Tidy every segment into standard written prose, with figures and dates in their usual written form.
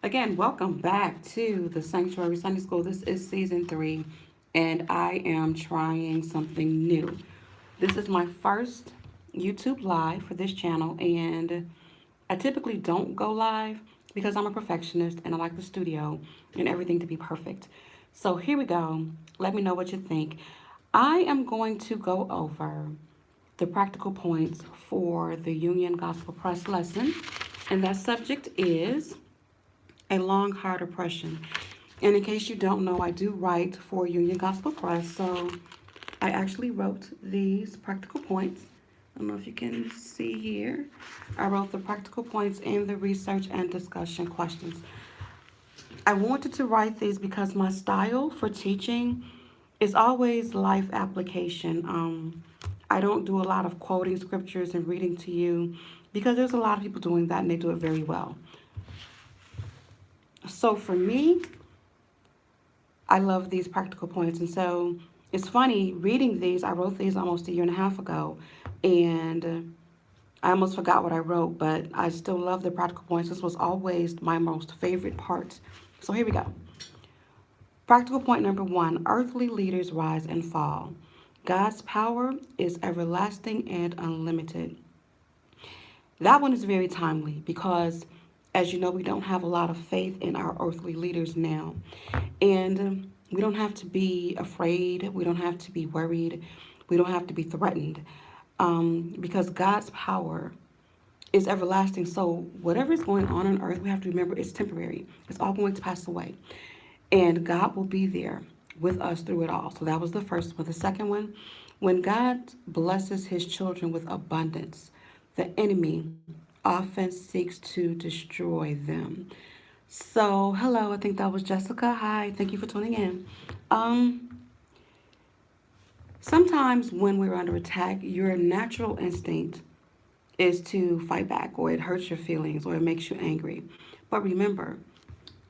Again, welcome back to the Sanctuary Sunday School. This is season 3, and I am trying something new. This is my first YouTube live for this channel, and I typically don't go live because I'm a perfectionist and I like the studio and everything to be perfect. So here we go. Let me know what you think. I am going to go over the practical points for the Union Gospel Press lesson, and that subject is a long, hard oppression. And in case you don't know, I do write for Union Gospel Press, so I actually wrote these practical points. I don't know if you can see here. I wrote the practical points and the research and discussion questions. I wanted to write these because my style for teaching is always life application. I don't do a lot of quoting scriptures and reading to you because there's a lot of people doing that and they do it very well. So for me, I love these practical points. And so it's funny reading these. I wrote these almost a year and a half ago, and I almost forgot what I wrote, but I still love the practical points. This was always my most favorite part. So here we go. Practical point number 1: earthly leaders rise and fall. God's power is everlasting and unlimited. That one is very timely because, as you know, we don't have a lot of faith in our earthly leaders now. And we don't have to be afraid. We don't have to be worried. We don't have to be threatened because God's power is everlasting. So, whatever is going on earth, we have to remember it's temporary, it's all going to pass away. And God will be there with us through it all. So, that was the first one. The second one: when God blesses his children with abundance, the enemy often seeks to destroy them. So, hello, I think that was Jessica. Hi, thank you for tuning in. Um, Sometimes when we're under attack, your natural instinct is to fight back, or it hurts your feelings, or it makes you angry. But remember,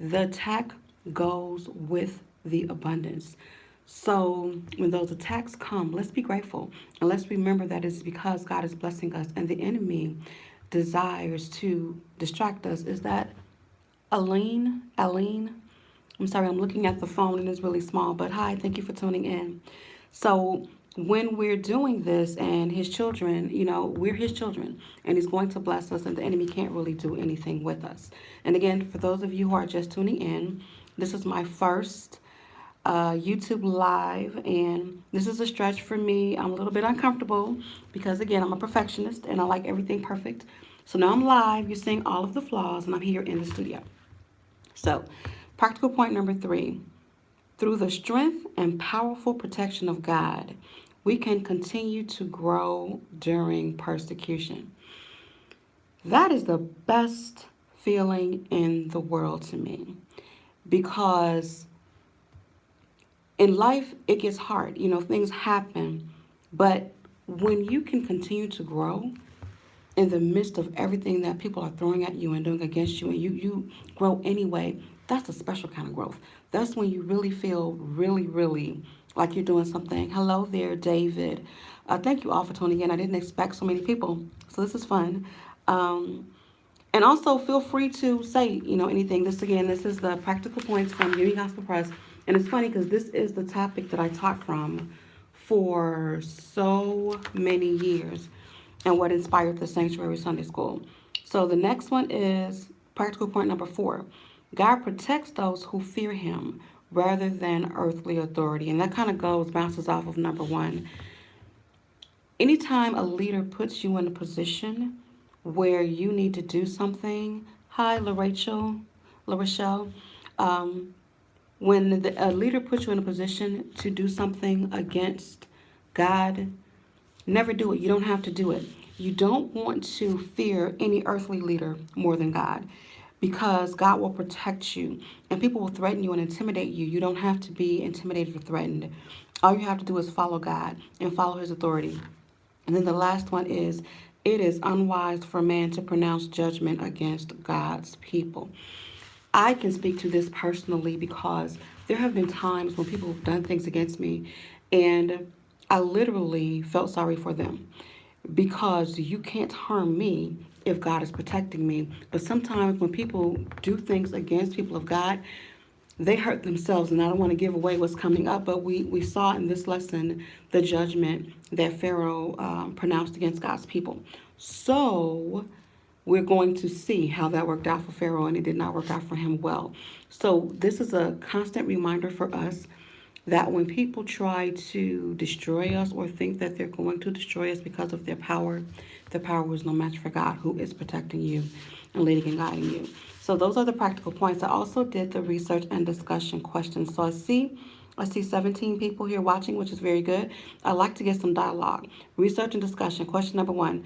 the attack goes with the abundance. So when those attacks come, let's be grateful and let's remember that it's because God is blessing us and the enemy desires to distract us. Is that Aline? I'm sorry, I'm looking at the phone and it's really small, but hi, thank you for tuning in. So, when we're doing this and his children, we're his children and he's going to bless us and the enemy can't really do anything with us. And again, for those of you who are just tuning in, this is my first YouTube live, and this is a stretch for me. I'm a little bit uncomfortable because, again, I'm a perfectionist and I like everything perfect. So now I'm live, you're seeing all of the flaws, and I'm here in the studio. So, practical point number 3: through the strength and powerful protection of God, we can continue to grow during persecution. That is the best feeling in the world to me because in life it gets hard. Things happen, but when you can continue to grow in the midst of everything that people are throwing at you and doing against you, and you grow anyway, that's a special kind of growth. That's when you really feel really, really like you're doing something. Hello there, David. Thank you all for tuning in. I didn't expect so many people, so this is fun. Um, and also feel free to say, anything. This is the practical points from Union Gospel Press. And it's funny because this is the topic that I taught from for so many years and what inspired the Sanctuary Sunday School. So the next one is practical point number 4. God protects those who fear him rather than earthly authority. And that kind of bounces off of number 1. Anytime a leader puts you in a position where you need to do something, hi, LaRachel, um, when a leader puts you in a position to do something against God, never do it. You don't have to do it. You don't want to fear any earthly leader more than God because God will protect you and people will threaten you and intimidate you. You don't have to be intimidated or threatened. All you have to do is follow God and follow his authority. And then the last one is: it is unwise for man to pronounce judgment against God's people. I can speak to this personally because there have been times when people have done things against me and I literally felt sorry for them because you can't harm me if God is protecting me. But sometimes when people do things against people of God, they hurt themselves. And I don't want to give away what's coming up, but we saw in this lesson the judgment that Pharaoh pronounced against God's people. So we're going to see how that worked out for Pharaoh, and it did not work out for him well. So this is a constant reminder for us that when people try to destroy us or think that they're going to destroy us because of their power is no match for God, who is protecting you and leading and guiding you. So those are the practical points. I also did the research and discussion questions. So I see 17 people here watching, which is very good. I like to get some dialogue. Research and discussion. Question number 1.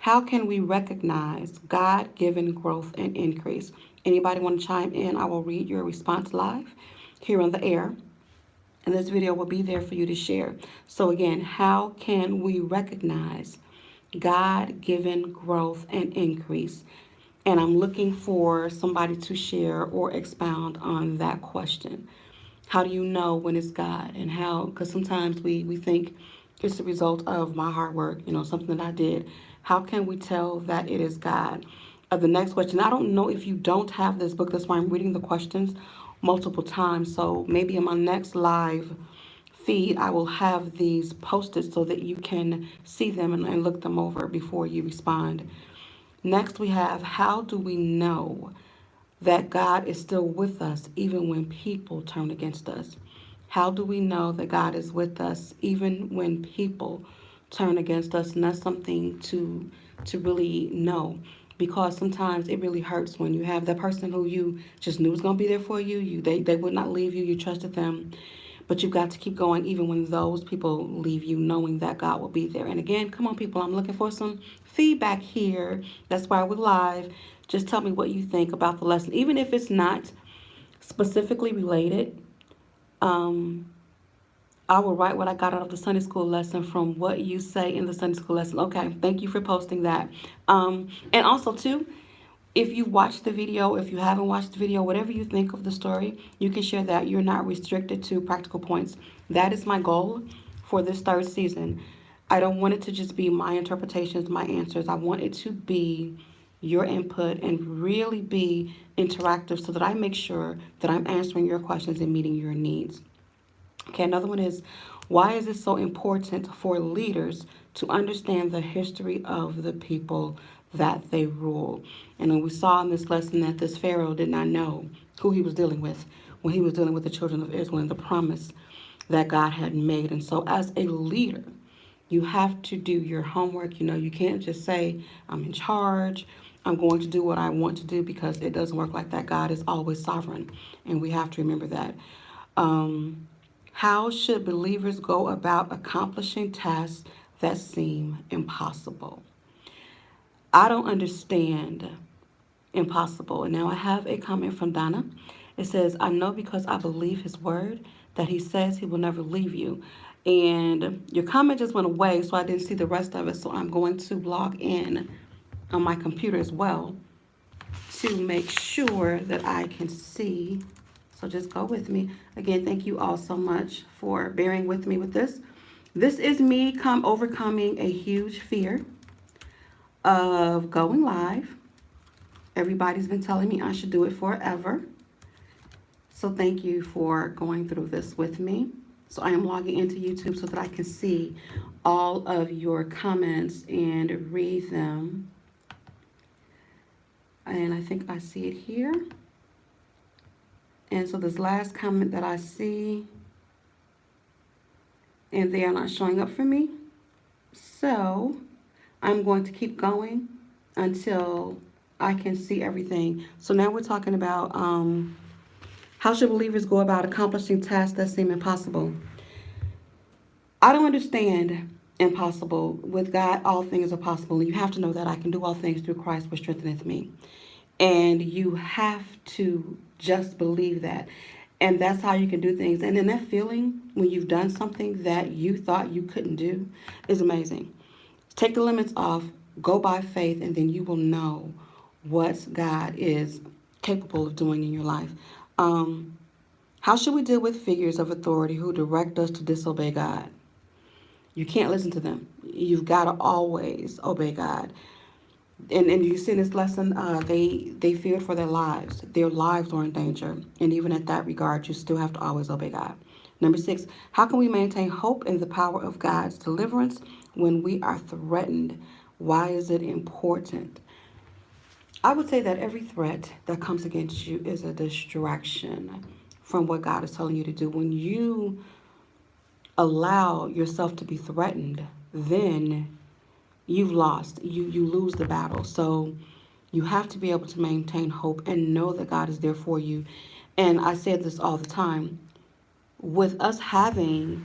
How can we recognize God-given growth and increase? Anybody want to chime in? I will read your response live here on the air. And this video will be there for you to share. So again, how can we recognize God-given growth and increase? And I'm looking for somebody to share or expound on that question. How do you know when it's God? And how, because sometimes we think it's the result of my hard work, something that I did. How can we tell that it is God? The next question, I don't know if you don't have this book. That's why I'm reading the questions multiple times. So maybe in my next live feed, I will have these posted so that you can see them and look them over before you respond. Next, we have, how do we know that God is still with us even when people turn against us? How do we know that God is with us even when people turn against us? And that's something to really know, because sometimes it really hurts when you have that person who you just knew was going to be there for you. They would not leave you. You trusted them. But you've got to keep going even when those people leave you, knowing that God will be there. And again, come on, people, I'm looking for some feedback here. That's why we're live. Just tell me what you think about the lesson. Even if it's not specifically related, I will write what I got out of the Sunday school lesson from what you say in the Sunday school lesson. Okay, thank you for posting that. And also, too, if you watched the video, if you haven't watched the video, whatever you think of the story, you can share that. You're not restricted to practical points. That is my goal for this third season. I don't want it to just be my interpretations, my answers. I want it to be your input and really be interactive so that I make sure that I'm answering your questions and meeting your needs. Okay, another one is, why is it so important for leaders to understand the history of the people that they rule? And then we saw in this lesson that this Pharaoh did not know who he was dealing with when he was dealing with the children of Israel and the promise that God had made. And so as a leader, you have to do your homework. You can't just say, I'm in charge, I'm going to do what I want to do, because it doesn't work like that. God is always sovereign, and we have to remember that. How should believers go about accomplishing tasks that seem impossible? I don't understand impossible. And now I have a comment from Donna. It says, I know because I believe his word that he says he will never leave you. And your comment just went away, so I didn't see the rest of it. So I'm going to log in on my computer as well to make sure that I can see. So just go with me. Again, thank you all so much for bearing with me with this. This is me overcoming a huge fear of going live. Everybody's been telling me I should do it forever. So thank you for going through this with me. So I am logging into YouTube so that I can see all of your comments and read them. And I think I see it here. And so this last comment that I see, and they are not showing up for me. So I'm going to keep going until I can see everything. So now we're talking about how should believers go about accomplishing tasks that seem impossible? I don't understand impossible. With God, all things are possible. You have to know that I can do all things through Christ, which strengtheneth me. And you have to just believe that. And that's how you can do things. And then that feeling when you've done something that you thought you couldn't do is amazing. Take the limits off, go by faith, and then you will know what God is capable of doing in your life. How should we deal with figures of authority who direct us to disobey God? You can't listen to them. You've got to always obey God. And you see in this lesson, they feared for their lives. Their lives were in danger. And even at that regard, you still have to always obey God. Number 6, how can we maintain hope in the power of God's deliverance when we are threatened? Why is it important? I would say that every threat that comes against you is a distraction from what God is telling you to do. When you allow yourself to be threatened, then you've lost. You lose the battle. So you have to be able to maintain hope and know that God is there for you. And I said this all the time. With us having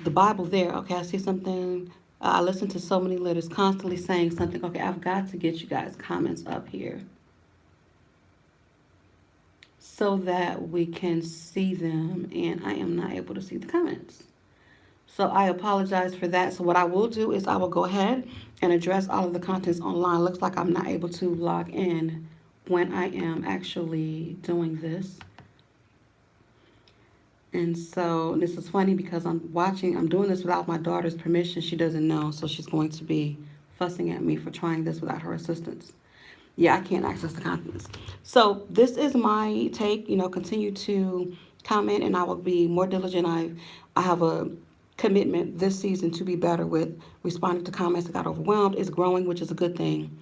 the Bible there, okay, I see something. I listen to so many letters constantly saying something. Okay, I've got to get you guys comments up here so that we can see them, and I am not able to see the comments. So I apologize for that. So what I will do is I will go ahead and address all of the contents online. Looks like I'm not able to log in when I am actually doing this. And so this is funny because I'm doing this without my daughter's permission. She doesn't know, so she's going to be fussing at me for trying this without her assistance. Yeah, I can't access the contents. So this is my take. Continue to comment, and I will be more diligent. I have a commitment this season to be better with responding to comments that got overwhelmed. It's growing, which is a good thing.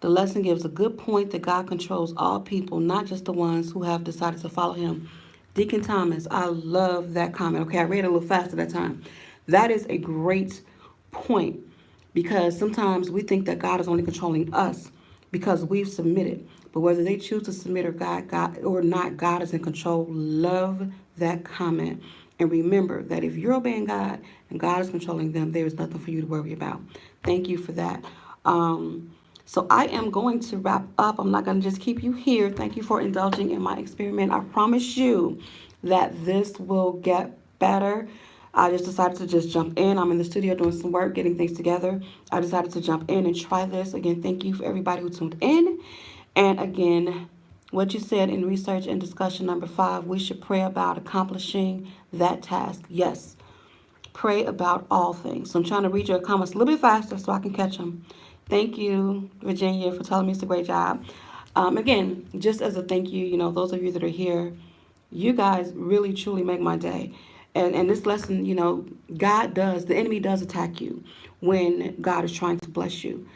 The lesson gives a good point that God controls all people, not just the ones who have decided to follow him. Deacon Thomas, I love that comment. Okay, I read it a little faster that time. That is a great point because sometimes we think that God is only controlling us because we've submitted. But whether they choose to submit God or not, God is in control. Love that comment. And remember that if you're obeying God and God is controlling them, there is nothing for you to worry about. Thank you for that. So I am going to wrap up. I'm not going to just keep you here. Thank you for indulging in my experiment. I promise you that this will get better. I just decided to just jump in. I'm in the studio doing some work, getting things together. I decided to jump in and try this. Again, thank you for everybody who tuned in. And again, what you said in research and discussion number 5, we should pray about accomplishing that task. Yes, pray about all things. So I'm trying to read your comments a little bit faster so I can catch them. Thank you, Virginia, for telling me it's a great job. Again, just as a thank you, those of you that are here, you guys really truly make my day. And this lesson, the enemy does attack you when God is trying to bless you.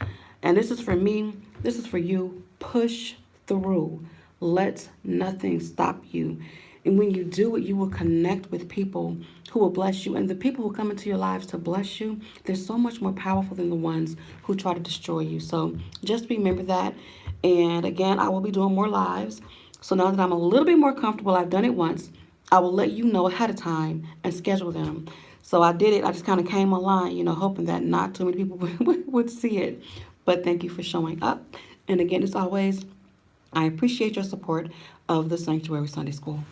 And this is for me, this is for you. Push through. Let nothing stop you. And when you do it, you will connect with people who will bless you. And the people who come into your lives to bless you, they're so much more powerful than the ones who try to destroy you. So just remember that. And again, I will be doing more lives. So now that I'm a little bit more comfortable, I've done it once, I will let you know ahead of time and schedule them. So I did it. I just kind of came online, hoping that not too many people would see it. But thank you for showing up. And again, as always, I appreciate your support of the Sanctuary Sunday School.